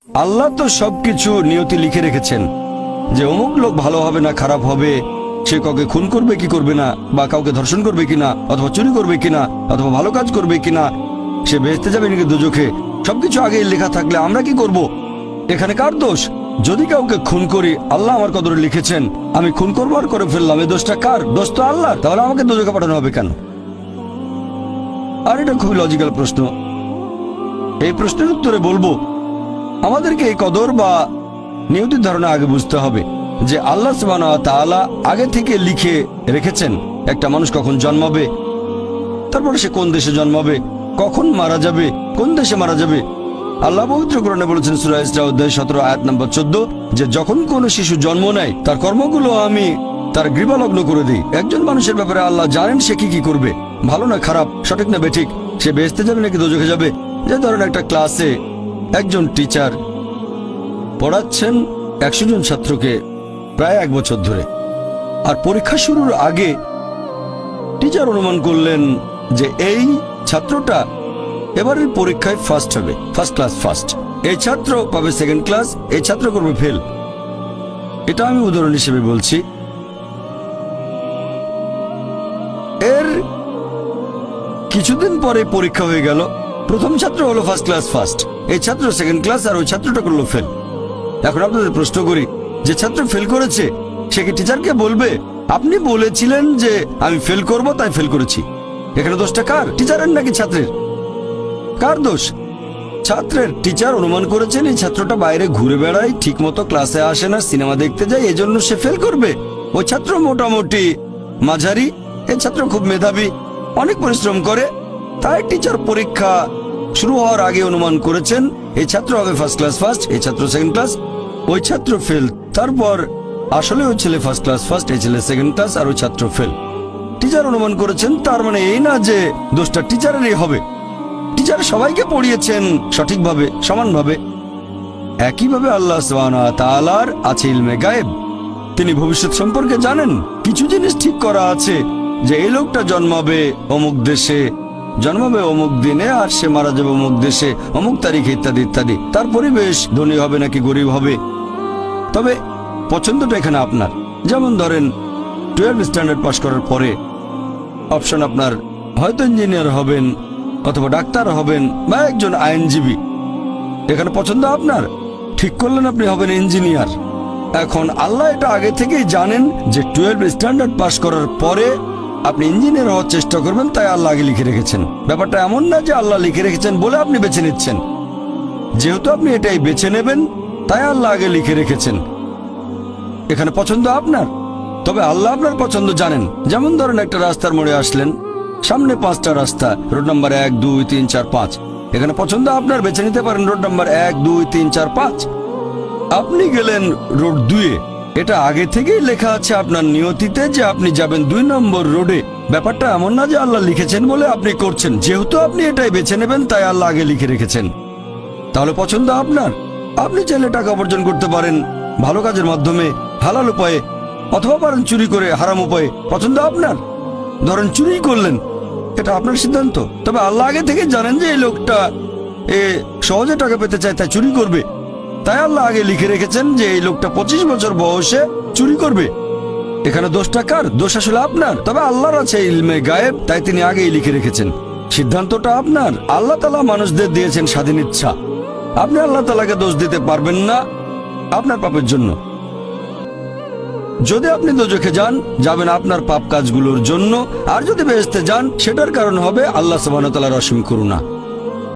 আল্লাহ তো সবকিছু নিয়তি লিখে রেখেছেন যে অমুক লোক ভালো হবে না খারাপ হবে, সে কাউকে খুন করবে কি করবে না, বা কাউকে ধর্ষণ করবে কিনা, অথবা চুরি করবে কিনা, অথবা ভালো কাজ করবে কিনা, সে বেহেশতে যাবে নাকি দোজখে, সবকিছু আগেই লেখা থাকলে আমরা কি করব? এখানে কার দোষ? যদি কাউকে খুন করি, আল্লাহ আমার কদরে লিখেছেন, আমি খুন করবো আর করে ফেললাম, এই দোষটা কার? দোষ তো আল্লাহ। তাহলে আমাকে দোজখে পাঠানো হবে কেন? আর এটা খুবই লজিক্যাল প্রশ্ন। এই প্রশ্নের উত্তরে বলবো, আমাদেরকে এই কদর বা নিয়তির ধারণা আগে বুঝতে হবে যে আল্লাহ সুবহানাহু ওয়া তাআলা আগে থেকে লিখে রেখেছেন একটা মানুষ কখন জন্মাবে, তারপরে সে কোন দেশে জন্মাবে, কখন মারা যাবে, কোন দেশে মারা যাবে। আল্লাহ পবিত্র কোরআনে বলেছেন সূরা ইসরা অধ্যায় 17 আয়াত নম্বর 14 যে যখন কোন শিশু জন্ম নেয় তার কর্মগুলো আমি তার গ্রীবালগ্ন করে দিই। একজন মানুষের ব্যাপারে আল্লাহ জানেন সে কি কি করবে, ভালো না খারাপ, সঠিক না বেঠিক, সে বেহেশতে যাবে নাকি দোজখে যাবে। যে ধরেন একটা ক্লাসে একজন টিচার পড়াচ্ছেন 100 জন ছাত্রকে প্রায় 1 বছর ধরে, আর পরীক্ষা শুরুর আগে টিচার অনুমান করলেন যে এই ছাত্রটা এবারের পরীক্ষায় ফার্স্ট হবে, ফার্স্ট ক্লাস ফার্স্ট, এই ছাত্র পাবে সেকেন্ড ক্লাস, এই ছাত্র করবে ফেল। এটা আমি উদাহরণ হিসেবে বলছি। এর কিছুদিন পরে পরীক্ষা হয়ে গেল, প্রথম ছাত্র হলো ফার্স্ট ক্লাস ফার্স্ট, এই ছাত্র সেকেন্ড ক্লাস, আর ওই ছাত্রটা করলো ফেল। এখন আপনাদের প্রশ্ন করি, যে ছাত্র ফেল করেছে সে কি টিচারকে বলবে আপনি বলেছিলেন যে আমি ফেল করব তাই ফেল করেছি? এখানে দোষটা কার? টিচারের নাকি ছাত্রের? কার দোষ? ছাত্রের। টিচার অনুমান করেছেন এই ছাত্রটা বাইরে ঘুরে বেড়ায়, ঠিক মতো ক্লাসে আসে না, সিনেমা দেখতে যায়, এজন্য সে ফেল করবে। ওই ছাত্র মোটামুটি মাঝারি, এই ছাত্র খুব মেধাবী, অনেক পরিশ্রম করে, তাই টিচার পরীক্ষা শুরু হওয়ার আগে অনুমান করেছেন এই ছাত্র হবে ফার্স্ট ক্লাস ফার্স্ট, এই ছাত্র সেকেন্ড ক্লাস, ওই ছাত্র ফেল। তারপর আসলে ওই ছেলে ফার্স্ট ক্লাস ফার্স্ট, এই ছেলে সেকেন্ড ক্লাস, আর ওই ছাত্র ফেল। টিচার অনুমান করেছেন, তার মানে এই না যে দোষটা টিচারেরই হবে। টিচার সবাইকে পড়িয়েছেন সঠিকভাবে, সমানভাবে। একইভাবে আল্লাহ সুবহানাহু ওয়া তাআলার আছে ইলমে গায়েব, তিনি ভবিষ্যৎ সম্পর্কে জানেন। কিছু জিনিস ঠিক করা আছে যে এই লোকটা জন্মাবে অমুক দেশে, জন্মাবে অমুক দিনে, আর সে মারা যাবে অমুক দেশে অমুক তারিখে, ইত্যাদি ইত্যাদি। তার পরিবেশ ধনী হবে নাকি গরিব হবে, তবে পছন্দটা এখানে আপনার। যেমন ধরেন 12 স্ট্যান্ডার্ড পাস করার পরে অপশন আপনার হয়তো ইঞ্জিনিয়ার হবেন, অথবা ডাক্তার হবেন, বা একজন আইনজীবী। এখানে পছন্দ আপনার, ঠিক করলেন আপনি হবেন ইঞ্জিনিয়ার। এখন আল্লাহ এটা আগে থেকেই জানেন যে 12 স্ট্যান্ডার্ড পাস করার পরে আপনি ইঞ্জিনিয়ার হওয়ার চেষ্টা করবেন, তাই আল্লাহ আগে লিখে রেখেছেন। ব্যাপারটা এমন না যে আল্লাহ লিখে রেখেছেন বলে আপনি বেছে নিচ্ছেন, যেহেতু আপনি এটাই বেছে নেবেন তাই আল্লাহ আগে লিখে রেখেছেন। এখানে পছন্দ আপনার, তবে আল্লাহ আপনার পছন্দ জানেন। যেমন ধরেন একটা রাস্তার মোড়ে আসলেন, সামনে 5টা রাস্তা, রোড নাম্বার 1, 2, 3, 4, 5। এখানে পছন্দ আপনার, বেছে নিতে পারেন রোড নাম্বার 1, 2, 3, 4, 5। আপনি গেলেন রোড 2-এ, এটা আগে থেকেই লেখা আছে আপনার নিয়তিতে যে আপনি যাবেন 2 নম্বর রোডে। ব্যাপারটা এমন না যে আল্লাহ লিখেছেন বলে আপনি করছেন, যেহেতু আপনি এটাই বেছে নেবেন তাই আল্লাহ আগে লিখে রেখেছেন। তাহলে পছন্দ আপনার। আপনি চাইলে টাকা উপার্জন করতে পারেন ভালো কাজের মাধ্যমে, হালাল উপায়ে, অথবা পারেন চুরি করে হারাম উপায়ে, পছন্দ আপনার। ধরেন চুরি করলেন, এটা আপনার সিদ্ধান্ত, তবে আল্লাহ আগে থেকে জানেন যে এই লোকটা সহজে টাকা পেতে চায় তাই চুরি করবে, তাই আল্লাহ আগে লিখে রেখেছেন যে এই লোকটা 25 বছর বয়সে চুরি করবে। এখানে দোষটা কার? দোষ আসলে আপনার, তবে আল্লাহর আছে ইলমে গায়েব, তাই তিনি আগেই লিখে রেখেছেন। সিদ্ধান্তটা আপনার। আল্লাহ তাআলা মানুষদের দিয়েছেন স্বাধীন ইচ্ছা, আপনি আল্লাহ তাআলাকে দোষ দিতে পারবেন না আপনার পাপের জন্য। যদি আপনি দোজখে যান, যাবেন আপনার পাপ কাজগুলোর জন্য, আর যদি বেহেশতে যান সেটার কারণ হবে আল্লাহ সুবহানাহু ওয়া তাআলার অসীম করুণা।